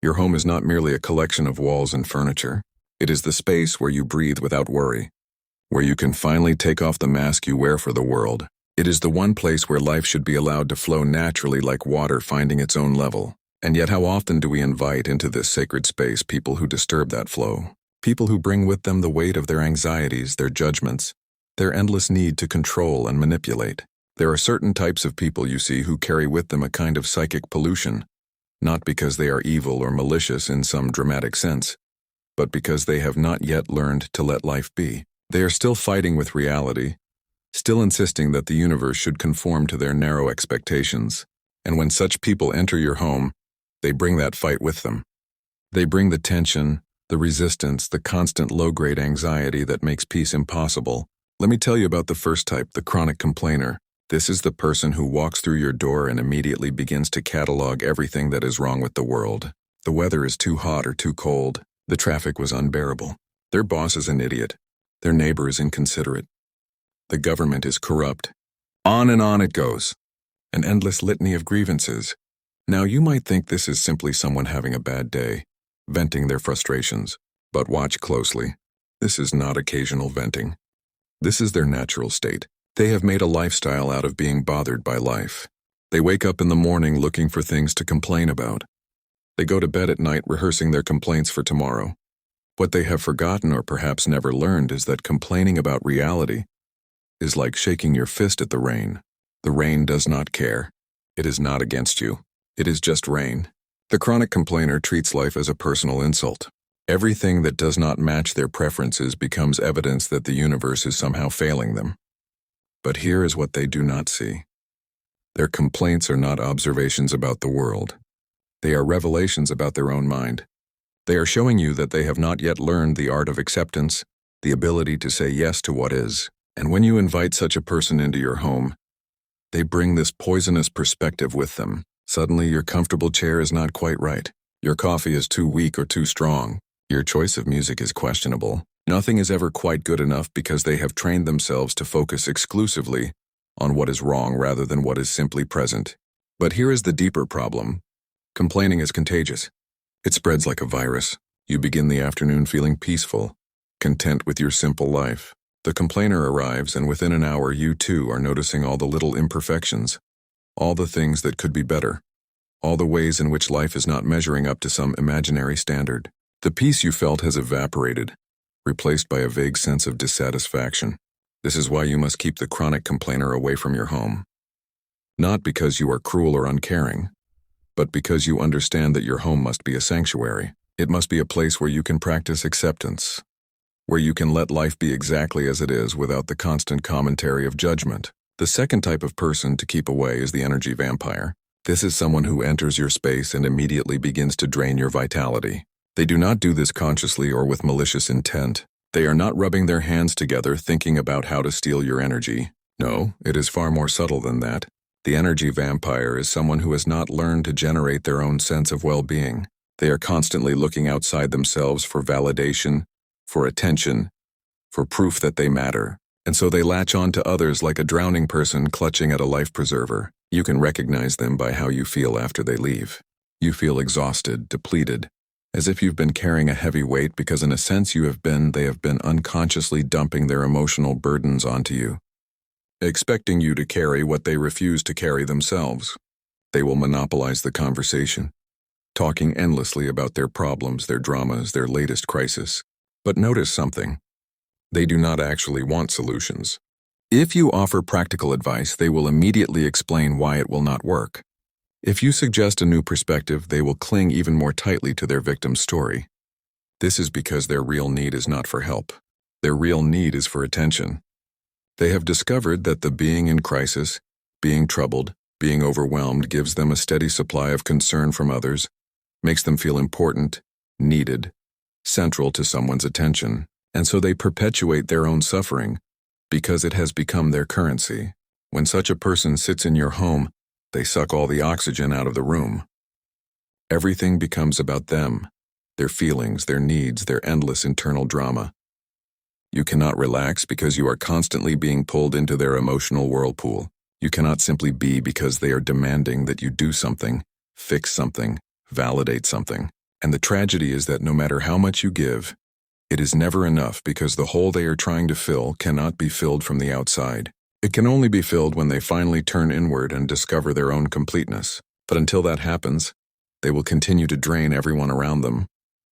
Your home is not merely a collection of walls and furniture. It is the space where you breathe without worry, where you can finally take off the mask you wear for the world. It is the one place where life should be allowed to flow naturally like water finding its own level. And yet how often do we invite into this sacred space people who disturb that flow? People who bring with them the weight of their anxieties, their judgments, their endless need to control and manipulate. There are certain types of people you see who carry with them a kind of psychic pollution, not because they are evil or malicious in some dramatic sense, but because they have not yet learned to let life be. They are still fighting with reality, still insisting that the universe should conform to their narrow expectations. And when such people enter your home, they bring that fight with them. They bring the tension, the resistance, the constant low-grade anxiety that makes peace impossible. Let me tell you about the first type, the chronic complainer. This is the person who walks through your door and immediately begins to catalog everything that is wrong with the world. The weather is too hot or too cold. The traffic was unbearable. Their boss is an idiot. Their neighbor is inconsiderate. The government is corrupt. On and on it goes. An endless litany of grievances. Now you might think this is simply someone having a bad day, venting their frustrations. But watch closely. This is not occasional venting. This is their natural state. They have made a lifestyle out of being bothered by life. They wake up in the morning looking for things to complain about. They go to bed at night rehearsing their complaints for tomorrow. What they have forgotten or perhaps never learned is that complaining about reality is like shaking your fist at the rain. The rain does not care. It is not against you. It is just rain. The chronic complainer treats life as a personal insult. Everything that does not match their preferences becomes evidence that the universe is somehow failing them. But here is what they do not see. Their complaints are not observations about the world. They are revelations about their own mind. They are showing you that they have not yet learned the art of acceptance, the ability to say yes to what is. And when you invite such a person into your home, they bring this poisonous perspective with them. Suddenly your comfortable chair is not quite right. Your coffee is too weak or too strong. Your choice of music is questionable. Nothing is ever quite good enough because they have trained themselves to focus exclusively on what is wrong rather than what is simply present. But here is the deeper problem. Complaining is contagious. It spreads like a virus. You begin the afternoon feeling peaceful, content with your simple life. The complainer arrives, and within an hour you too are noticing all the little imperfections, all the things that could be better, all the ways in which life is not measuring up to some imaginary standard. The peace you felt has evaporated, replaced by a vague sense of dissatisfaction. This is why you must keep the chronic complainer away from your home. Not because you are cruel or uncaring, but because you understand that your home must be a sanctuary. It must be a place where you can practice acceptance, where you can let life be exactly as it is without the constant commentary of judgment. The second type of person to keep away is the energy vampire. This is someone who enters your space and immediately begins to drain your vitality. They do not do this consciously or with malicious intent. They are not rubbing their hands together thinking about how to steal your energy. No, it is far more subtle than that. The energy vampire is someone who has not learned to generate their own sense of well-being. They are constantly looking outside themselves for validation, for attention, for proof that they matter. And so they latch on to others like a drowning person clutching at a life preserver. You can recognize them by how you feel after they leave. You feel exhausted, depleted, as if you've been carrying a heavy weight because in a sense they have been unconsciously dumping their emotional burdens onto you, expecting you to carry what they refuse to carry themselves. They will monopolize the conversation, talking endlessly about their problems, their dramas, their latest crisis. But notice something. They do not actually want solutions. If you offer practical advice, they will immediately explain why it will not work. If you suggest a new perspective, they will cling even more tightly to their victim's story. This is because their real need is not for help. Their real need is for attention. They have discovered that the being in crisis, being troubled, being overwhelmed gives them a steady supply of concern from others, makes them feel important, needed, central to someone's attention, and so they perpetuate their own suffering because it has become their currency. When such a person sits in your home, they suck all the oxygen out of the room. Everything becomes about them, their feelings, their needs, their endless internal drama. You cannot relax because you are constantly being pulled into their emotional whirlpool. You cannot simply be because they are demanding that you do something, fix something, validate something. And the tragedy is that no matter how much you give, it is never enough because the hole they are trying to fill cannot be filled from the outside. It can only be filled when they finally turn inward and discover their own completeness. But until that happens, they will continue to drain everyone around them,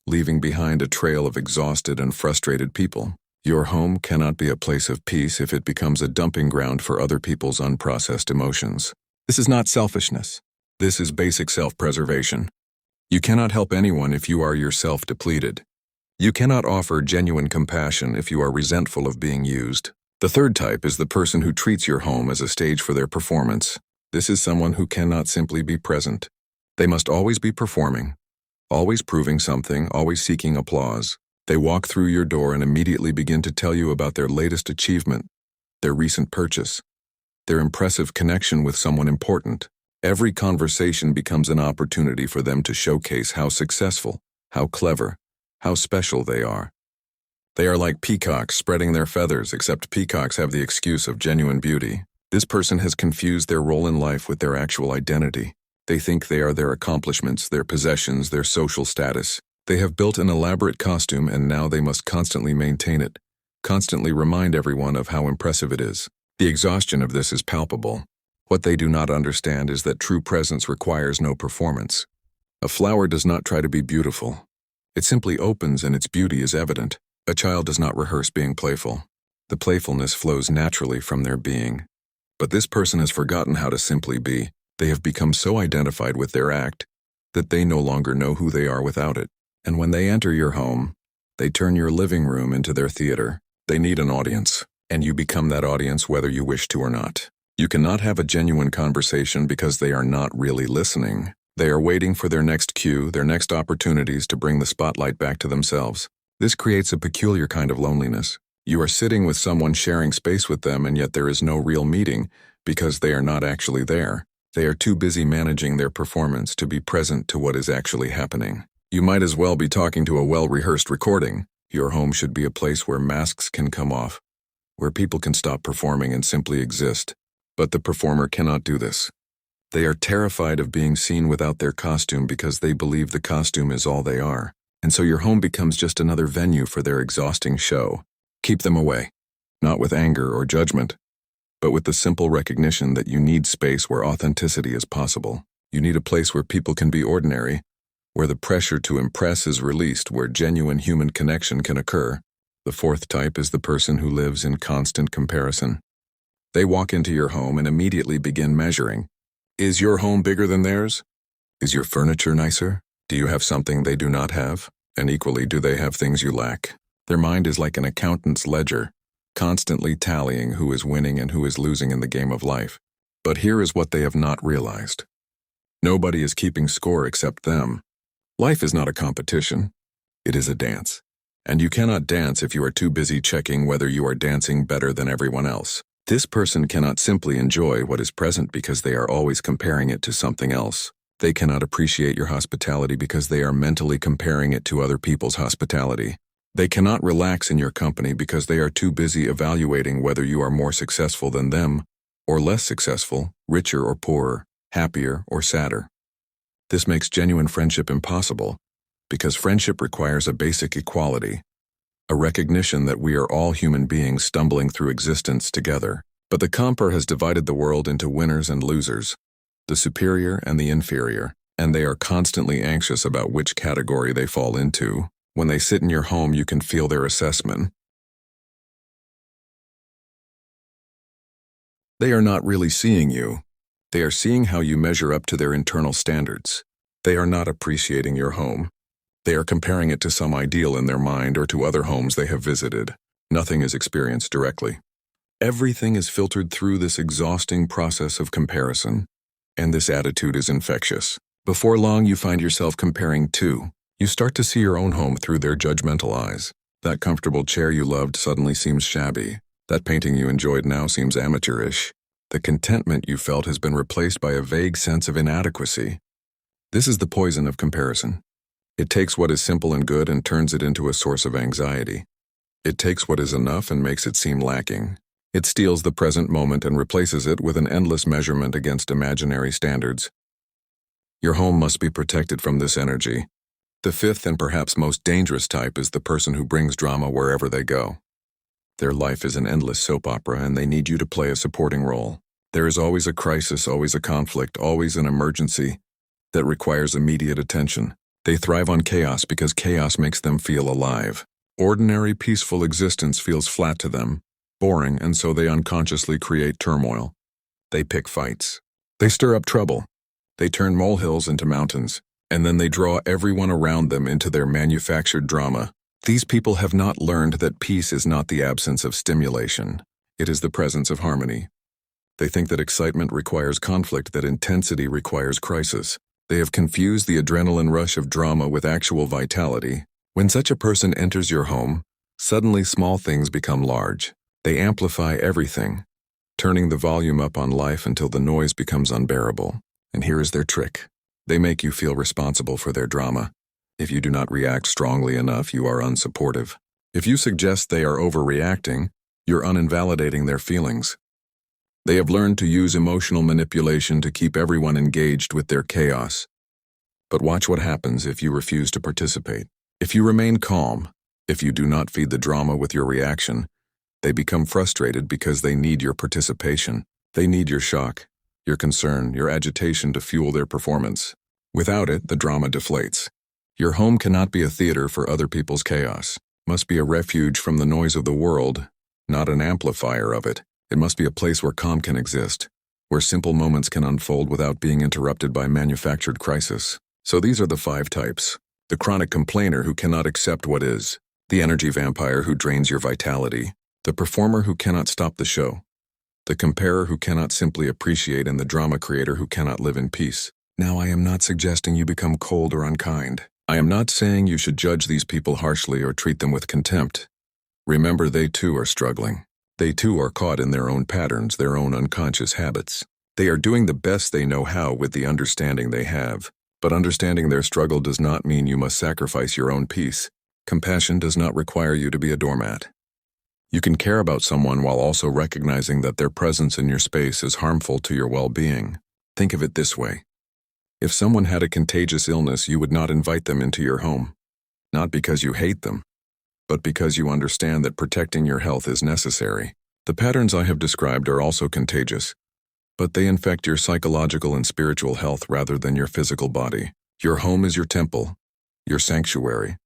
leaving behind a trail of exhausted and frustrated people. Your home cannot be a place of peace if it becomes a dumping ground for other people's unprocessed emotions. This is not selfishness. This is basic self-preservation. You cannot help anyone if you are yourself depleted. You cannot offer genuine compassion if you are resentful of being used. The third type is the person who treats your home as a stage for their performance. This is someone who cannot simply be present. They must always be performing, always proving something, always seeking applause. They walk through your door and immediately begin to tell you about their latest achievement, their recent purchase, their impressive connection with someone important. Every conversation becomes an opportunity for them to showcase how successful, how clever, how special they are. They are like peacocks spreading their feathers, except peacocks have the excuse of genuine beauty. This person has confused their role in life with their actual identity. They think they are their accomplishments, their possessions, their social status. They have built an elaborate costume and now they must constantly maintain it, constantly remind everyone of how impressive it is. The exhaustion of this is palpable. What they do not understand is that true presence requires no performance. A flower does not try to be beautiful. It simply opens and its beauty is evident. A child does not rehearse being playful. The playfulness flows naturally from their being. But this person has forgotten how to simply be. They have become so identified with their act that they no longer know who they are without it. And when they enter your home, they turn your living room into their theater. They need an audience, and you become that audience whether you wish to or not. You cannot have a genuine conversation because they are not really listening. They are waiting for their next cue, their next opportunities to bring the spotlight back to themselves. This creates a peculiar kind of loneliness. You are sitting with someone sharing space with them, and yet there is no real meeting because they are not actually there. They are too busy managing their performance to be present to what is actually happening. You might as well be talking to a well-rehearsed recording. Your home should be a place where masks can come off, where people can stop performing and simply exist. But the performer cannot do this. They are terrified of being seen without their costume because they believe the costume is all they are. And so your home becomes just another venue for their exhausting show. Keep them away, not with anger or judgment, but with the simple recognition that you need space where authenticity is possible. You need a place where people can be ordinary, where the pressure to impress is released, where genuine human connection can occur. The fourth type is the person who lives in constant comparison. They walk into your home and immediately begin measuring. Is your home bigger than theirs? Is your furniture nicer? Do you have something they do not have? And equally, do they have things you lack? Their mind is like an accountant's ledger, constantly tallying who is winning and who is losing in the game of life. But here is what they have not realized. Nobody is keeping score except them. Life is not a competition. It is a dance. And you cannot dance if you are too busy checking whether you are dancing better than everyone else. This person cannot simply enjoy what is present because they are always comparing it to something else. They cannot appreciate your hospitality because they are mentally comparing it to other people's hospitality. They cannot relax in your company because they are too busy evaluating whether you are more successful than them, or less successful, richer or poorer, happier or sadder. This makes genuine friendship impossible, because friendship requires a basic equality, a recognition that we are all human beings stumbling through existence together. But the compare has divided the world into winners and losers, the superior and the inferior, and they are constantly anxious about which category they fall into. When they sit in your home, you can feel their assessment. They are not really seeing you. They are seeing how you measure up to their internal standards. They are not appreciating your home. They are comparing it to some ideal in their mind or to other homes they have visited. Nothing is experienced directly. Everything is filtered through this exhausting process of comparison, and this attitude is infectious. Before long, you find yourself comparing too. You start to see your own home through their judgmental eyes. That comfortable chair you loved suddenly seems shabby. That painting you enjoyed now seems amateurish. The contentment you felt has been replaced by a vague sense of inadequacy. This is the poison of comparison. It takes what is simple and good and turns it into a source of anxiety. It takes what is enough and makes it seem lacking. It steals the present moment and replaces it with an endless measurement against imaginary standards. Your home must be protected from this energy. The fifth and perhaps most dangerous type is the person who brings drama wherever they go. Their life is an endless soap opera and they need you to play a supporting role. There is always a crisis, always a conflict, always an emergency that requires immediate attention. They thrive on chaos because chaos makes them feel alive. Ordinary, peaceful existence feels flat to them, boring, and so they unconsciously create turmoil. They pick fights. They stir up trouble. They turn molehills into mountains, and then they draw everyone around them into their manufactured drama. These people have not learned that peace is not the absence of stimulation. It is the presence of harmony. They think that excitement requires conflict, that intensity requires crisis. They have confused the adrenaline rush of drama with actual vitality. When such a person enters your home, suddenly small things become large. They amplify everything, turning the volume up on life until the noise becomes unbearable. And here is their trick. They make you feel responsible for their drama. If you do not react strongly enough, you are unsupportive. If you suggest they are overreacting, you're uninvalidating their feelings. They have learned to use emotional manipulation to keep everyone engaged with their chaos. But watch what happens if you refuse to participate. If you remain calm, if you do not feed the drama with your reaction, they become frustrated because they need your participation. They need your shock, your concern, your agitation to fuel their performance. Without it, the drama deflates. Your home cannot be a theater for other people's chaos. It must be a refuge from the noise of the world, not an amplifier of it. It must be a place where calm can exist, where simple moments can unfold without being interrupted by manufactured crisis. So these are the 5 types. The chronic complainer who cannot accept what is, the energy vampire who drains your vitality, the performer who cannot stop the show, the comparer who cannot simply appreciate, and the drama creator who cannot live in peace. Now, I am not suggesting you become cold or unkind. I am not saying you should judge these people harshly or treat them with contempt. Remember, they too are struggling. They too are caught in their own patterns, their own unconscious habits. They are doing the best they know how with the understanding they have. But understanding their struggle does not mean you must sacrifice your own peace. Compassion does not require you to be a doormat. You can care about someone while also recognizing that their presence in your space is harmful to your well-being. Think of it this way. If someone had a contagious illness, you would not invite them into your home. Not because you hate them, but because you understand that protecting your health is necessary. The patterns I have described are also contagious, but they infect your psychological and spiritual health rather than your physical body. Your home is your temple, your sanctuary,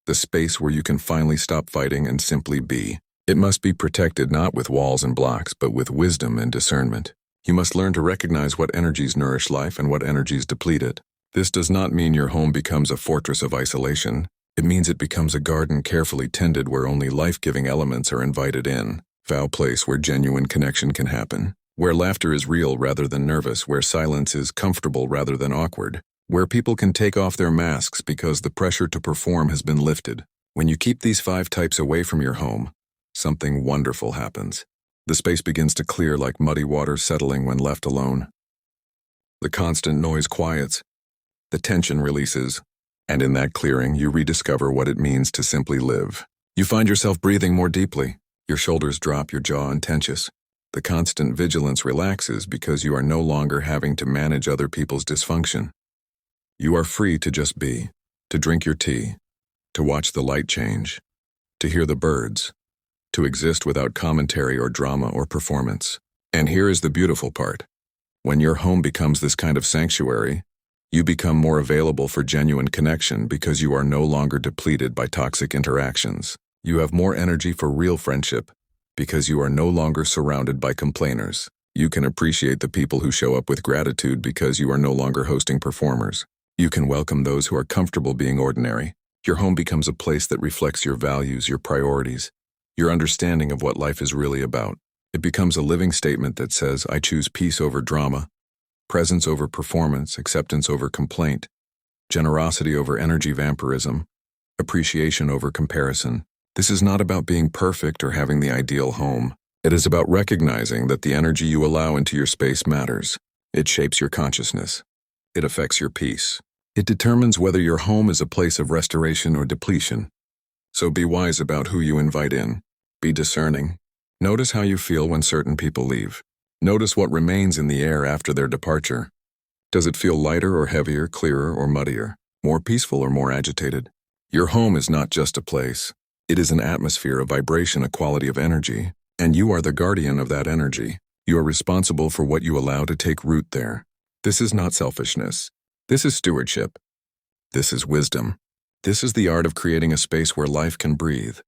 the space where you can finally stop fighting and simply be. It must be protected not with walls and blocks, but with wisdom and discernment. You must learn to recognize what energies nourish life and what energies deplete it. This does not mean your home becomes a fortress of isolation. It means it becomes a garden carefully tended where only life-giving elements are invited in. A place where genuine connection can happen. Where laughter is real rather than nervous, where silence is comfortable rather than awkward, where people can take off their masks because the pressure to perform has been lifted. When you keep these 5 types away from your home, something wonderful happens. The space begins to clear like muddy water settling when left alone. The constant noise quiets, the tension releases, and in that clearing you rediscover what it means to simply live. You find yourself breathing more deeply, your shoulders drop, your jaw unclenches. The constant vigilance relaxes because you are no longer having to manage other people's dysfunction. You are free to just be, to drink your tea, to watch the light change, to hear the birds, to exist without commentary or drama or performance. And here is the beautiful part. When your home becomes this kind of sanctuary, you become more available for genuine connection because you are no longer depleted by toxic interactions. You have more energy for real friendship because you are no longer surrounded by complainers. You can appreciate the people who show up with gratitude because you are no longer hosting performers. You can welcome those who are comfortable being ordinary. Your home becomes a place that reflects your values, your priorities, your understanding of what life is really about. It becomes a living statement that says, I choose peace over drama, presence over performance, acceptance over complaint, generosity over energy vampirism, appreciation over comparison. This is not about being perfect or having the ideal home. It is about recognizing that the energy you allow into your space matters. It shapes your consciousness. It affects your peace. It determines whether your home is a place of restoration or depletion. So be wise about who you invite in. Be discerning. Notice how you feel when certain people leave. Notice what remains in the air after their departure. Does it feel lighter or heavier, clearer or muddier? More peaceful or more agitated? Your home is not just a place. It is an atmosphere, a vibration, a quality of energy. And you are the guardian of that energy. You are responsible for what you allow to take root there. This is not selfishness. This is stewardship. This is wisdom. This is the art of creating a space where life can breathe.